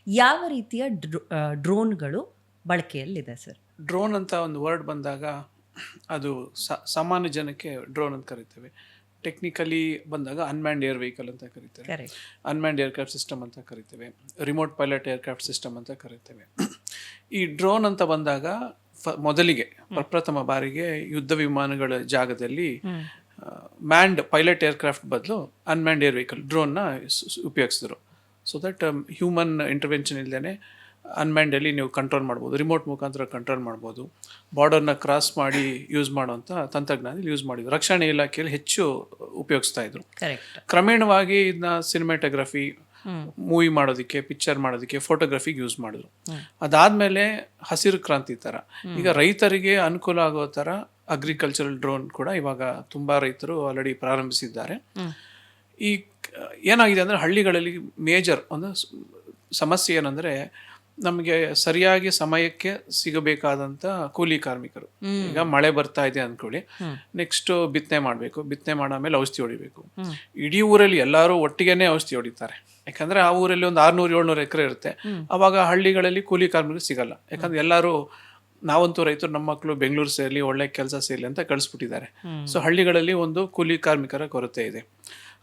ಯಾವ ರೀತಿಯ ಡ್ರೋನ್ಗಳು ಬಳಕೆಯಲ್ಲಿದೆ ಸರ್? ಡ್ರೋನ್ ಅಂತ ಒಂದು ವರ್ಡ್ ಬಂದಾಗ ಅದು ಸಾಮಾನ್ಯ ಜನಕ್ಕೆ ಡ್ರೋನ್ ಅಂತ ಕರಿತೇವೆ. ಟೆಕ್ನಿಕಲಿ ಬಂದಾಗ ಅನ್ಮ್ಯಾನ್ಡ್ ಏರ್ ವೆಹಿಕಲ್ ಅಂತ ಕರಿತೇವೆ, ಕರೆಕ್ಟ್. ಅನ್ಮ್ಯಾನ್ಡ್ ಏರ್ಕ್ರಾಫ್ಟ್ ಸಿಸ್ಟಮ್ ಅಂತ ಕರಿತೇವೆ, ರಿಮೋಟ್ ಪೈಲಟ್ ಏರ್ಕ್ರಾಫ್ಟ್ ಸಿಸ್ಟಮ್ ಅಂತ ಕರಿತೇವೆ. ಈ ಡ್ರೋನ್ ಅಂತ ಬಂದಾಗ ಮೊದಲಿಗೆ ಪ್ರಪ್ರಥಮ ಬಾರಿಗೆ ಯುದ್ಧ ವಿಮಾನಗಳ ಜಾಗದಲ್ಲಿ ಮ್ಯಾಂಡ್ ಪೈಲಟ್ ಏರ್ಕ್ರಾಫ್ಟ್ ಬದಲು ಅನ್ಮ್ಯಾನ್ಡ್ ಏರ್ ವೆಹಿಕಲ್ ಡ್ರೋನ್ನ ಉಪಯೋಗಿಸಿದ್ರು. ಸೊ ದಟ್ ಹ್ಯೂಮನ್ ಇಂಟರ್ವೆನ್ಷನ್ ಇಲ್ಲದೇ ಅನ್ಮ್ಯಾನ್ಡಲ್ಲಿ ನೀವು ಕಂಟ್ರೋಲ್ ಮಾಡ್ಬೋದು, ರಿಮೋಟ್ ಮುಖಾಂತರ ಕಂಟ್ರೋಲ್ ಮಾಡ್ಬೋದು. ಬಾರ್ಡರ್ನ ಕ್ರಾಸ್ ಮಾಡಿ ಯೂಸ್ ಮಾಡುವಂಥ ತಂತ್ರಜ್ಞಾನದಲ್ಲಿ ಯೂಸ್ ಮಾಡಿದ್ರು. ರಕ್ಷಣಾ ಇಲಾಖೆಯಲ್ಲಿ ಹೆಚ್ಚು ಉಪಯೋಗಿಸ್ತಾ ಇದ್ರು. ಕ್ರಮೇಣವಾಗಿ ಇದನ್ನ ಸಿನಿಮಾಟೋಗ್ರಫಿ, ಮೂವಿ ಮಾಡೋದಕ್ಕೆ, ಪಿಕ್ಚರ್ ಮಾಡೋದಕ್ಕೆ, ಫೋಟೋಗ್ರಫಿಗೆ ಯೂಸ್ ಮಾಡಿದ್ರು. ಅದಾದಮೇಲೆ ಹಸಿರು ಕ್ರಾಂತಿ ಥರ ಈಗ ರೈತರಿಗೆ ಅನುಕೂಲ ಆಗೋ ಥರ ಅಗ್ರಿಕಲ್ಚರಲ್ ಡ್ರೋನ್ ಕೂಡ ಇವಾಗ ತುಂಬ ರೈತರು ಆಲ್ರೆಡಿ ಪ್ರಾರಂಭಿಸಿದ್ದಾರೆ. ಈ ಏನಾಗಿದೆ ಅಂದರೆ ಹಳ್ಳಿಗಳಲ್ಲಿ ಮೇಜರ್ ಒಂದು ಸಮಸ್ಯೆ ಏನಂದರೆ ನಮಗೆ ಸರಿಯಾಗಿ ಸಮಯಕ್ಕೆ ಸಿಗಬೇಕಾದಂಥ ಕೂಲಿ ಕಾರ್ಮಿಕರು. ಈಗ ಮಳೆ ಬರ್ತಾ ಇದೆ ಅಂದ್ಕೊಳ್ಳಿ, ನೆಕ್ಸ್ಟ್ ಬಿತ್ತನೆ ಮಾಡಬೇಕು, ಬಿತ್ತನೆ ಮಾಡಾದ್ಮೇಲೆ ಔಷಧಿ ಹೊಡಿಬೇಕು. ಇಡೀ ಊರಲ್ಲಿ ಎಲ್ಲರೂ ಒಟ್ಟಿಗೆನೇ ಔಷಧಿ ಹೊಡಿತಾರೆ. ಯಾಕಂದರೆ ಆ ಊರಲ್ಲಿ ಒಂದು 600-700 ಎಕರೆ ಇರುತ್ತೆ. ಅವಾಗ ಹಳ್ಳಿಗಳಲ್ಲಿ ಕೂಲಿ ಕಾರ್ಮಿಕರು ಸಿಗಲ್ಲ. ಯಾಕಂದರೆ ಎಲ್ಲರೂ ನಾವಂತೂ ರೈತರು ನಮ್ಮ ಮಕ್ಕಳು ಬೆಂಗಳೂರು ಸೇರಲಿ, ಒಳ್ಳೆ ಕೆಲಸ ಸೇರಲಿ ಅಂತ ಕಳಿಸ್ಬಿಟ್ಟಿದ್ದಾರೆ. ಸೊ ಹಳ್ಳಿಗಳಲ್ಲಿ ಒಂದು ಕೂಲಿ ಕಾರ್ಮಿಕರ ಕೊರತೆ ಇದೆ.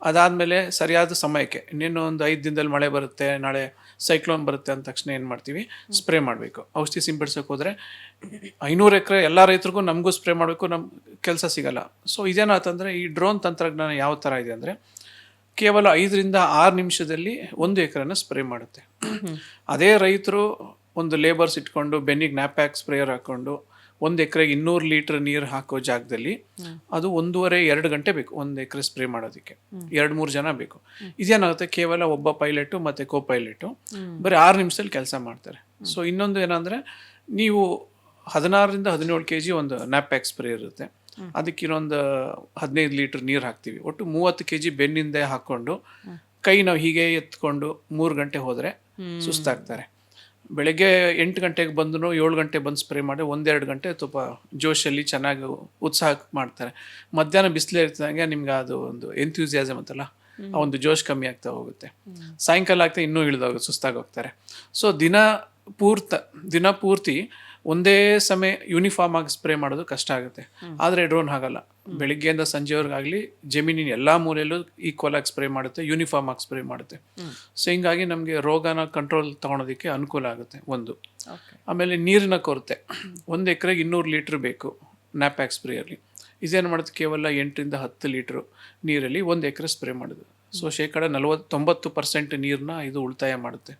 ಅದಾದಮೇಲೆ ಸರಿಯಾದ ಸಮಯಕ್ಕೆ ಇನ್ನೇನು ಒಂದು 5 ದಿನದಲ್ಲಿ ಮಳೆ ಬರುತ್ತೆ, ನಾಳೆ ಸೈಕ್ಲೋನ್ ಬರುತ್ತೆ ಅಂದ ತಕ್ಷಣ ಏನು ಮಾಡ್ತೀವಿ, ಸ್ಪ್ರೇ ಮಾಡಬೇಕು. ಔಷಧಿ ಸಿಂಪಡಿಸೋಕೆ ಹೋದರೆ 500 ಎಕರೆ ಎಲ್ಲ ರೈತರಿಗೂ ನಮಗೂ ಸ್ಪ್ರೇ ಮಾಡಬೇಕು, ನಮ್ಮ ಕೆಲಸ ಸಿಗಲ್ಲ. ಸೊ ಇದೇನಾಯ್ತಂದರೆ ಈ ಡ್ರೋನ್ ತಂತ್ರಜ್ಞಾನ ಯಾವ ಥರ ಇದೆ ಅಂದರೆ ಕೇವಲ 5-6 ನಿಮಿಷದಲ್ಲಿ 1 ಎಕರೆನ ಸ್ಪ್ರೇ ಮಾಡುತ್ತೆ. ಅದೇ ರೈತರು ಒಂದು ಲೇಬರ್ಸ್ ಇಟ್ಕೊಂಡು ಬೆನ್ನಿಗೆ ನ್ಯಾಪ್ಯಾಕ್ ಸ್ಪ್ರೇಯರ್ ಹಾಕ್ಕೊಂಡು 1 ಎಕರೆಗೆ 200 ಲೀಟರ್ ನೀರು ಹಾಕೋ ಜಾಗದಲ್ಲಿ ಅದು 1.5-2 ಗಂಟೆ ಬೇಕು 1 ಎಕರೆ ಸ್ಪ್ರೇ ಮಾಡೋದಕ್ಕೆ. 2-3 ಜನ ಬೇಕು. ಇದೇನಾಗುತ್ತೆ, ಕೇವಲ ಒಬ್ಬ ಪೈಲಟು ಮತ್ತು ಕೋ ಪೈಲಟು ಬರೀ 6 ನಿಮಿಷದಲ್ಲಿ ಕೆಲಸ ಮಾಡ್ತಾರೆ. ಸೊ ಇನ್ನೊಂದು ಏನಂದರೆ, ನೀವು 16-17 kg ಒಂದು ನ್ಯಾಪ್ಯಾಕ್ ಸ್ಪ್ರೇ ಇರುತ್ತೆ, ಅದಕ್ಕೆ ಇನ್ನೊಂದು 15 ಲೀಟರ್ ನೀರು ಹಾಕ್ತೀವಿ. ಒಟ್ಟು 30 kg ಬೆನ್ನಿಂದೆ ಹಾಕ್ಕೊಂಡು ಕೈ ನಾವು ಹೀಗೆ ಎತ್ಕೊಂಡು 3 ಗಂಟೆ ಹೋದರೆ ಸುಸ್ತಾಗ್ತಾರೆ. ಬೆಳಗ್ಗೆ 8 ಗಂಟೆಗೆ ಬಂದು 7 ಗಂಟೆ ಬಂದು ಸ್ಪ್ರೇ ಮಾಡಿ 1-2 ಗಂಟೆ ಸ್ವಲ್ಪ ಜೋಶಲ್ಲಿ ಚೆನ್ನಾಗಿ ಉತ್ಸಾಹ ಮಾಡ್ತಾರೆ. ಮಧ್ಯಾಹ್ನ ಬಿಸಿಲೇ ಇರ್ತದಂಗೆ ನಿಮ್ಗೆ ಅದು ಒಂದು ಎಂಥ್ಯೂಸಿಯಾಸಮ್ ಅಂತಲ್ಲ, ಆ ಒಂದು ಜೋಶ್ ಕಮ್ಮಿ ಆಗ್ತಾ ಹೋಗುತ್ತೆ. ಸಾಯಂಕಾಲ ಆಗ್ತಾ ಇನ್ನೂ ಇಳಿದೋಗುತ್ತೆ, ಸುಸ್ತಾಗಿ ಹೋಗ್ತಾರೆ. ಸೊ ದಿನ ಪೂರ್ತಿ ಒಂದೇ ಸಮಯ ಯೂನಿಫಾರ್ಮ್ ಆಗಿ ಸ್ಪ್ರೇ ಮಾಡೋದು ಕಷ್ಟ ಆಗುತ್ತೆ. ಆದರೆ ಡ್ರೋನ್ ಹಾಗಲ್ಲ, ಬೆಳಿಗ್ಗೆಯಿಂದ ಸಂಜೆವರೆಗಾಗಲಿ ಜಮೀನಿನ ಎಲ್ಲ ಮೂಲೆಯಲ್ಲೂ ಈಕ್ವಲ್ ಆಗಿ ಸ್ಪ್ರೇ ಮಾಡುತ್ತೆ, ಯೂನಿಫಾರ್ಮ್ ಆಗಿ ಸ್ಪ್ರೇ ಮಾಡುತ್ತೆ. ಸೊ ಹಿಂಗಾಗಿ ನಮಗೆ ರೋಗನ ಕಂಟ್ರೋಲ್ ತೊಗೊಳೋದಕ್ಕೆ ಅನುಕೂಲ ಆಗುತ್ತೆ ಒಂದು. ಆಮೇಲೆ ನೀರಿನ ಕೊರತೆ, 1 ಎಕರೆಗೆ 200 ಲೀಟ್ರ್ ಬೇಕು ನ್ಯಾಪ್ಯಾಕ್ ಸ್ಪ್ರೇಯಲ್ಲಿ. ಇದೇನು ಮಾಡುತ್ತೆ, ಕೇವಲ 8-10 ಲೀಟ್ರು ನೀರಲ್ಲಿ 1 ಎಕರೆ ಸ್ಪ್ರೇ ಮಾಡೋದು. ಸೊ ಶೇಕಡ 90% ನೀರನ್ನ ಇದು ಉಳಿತಾಯ ಮಾಡುತ್ತೆ.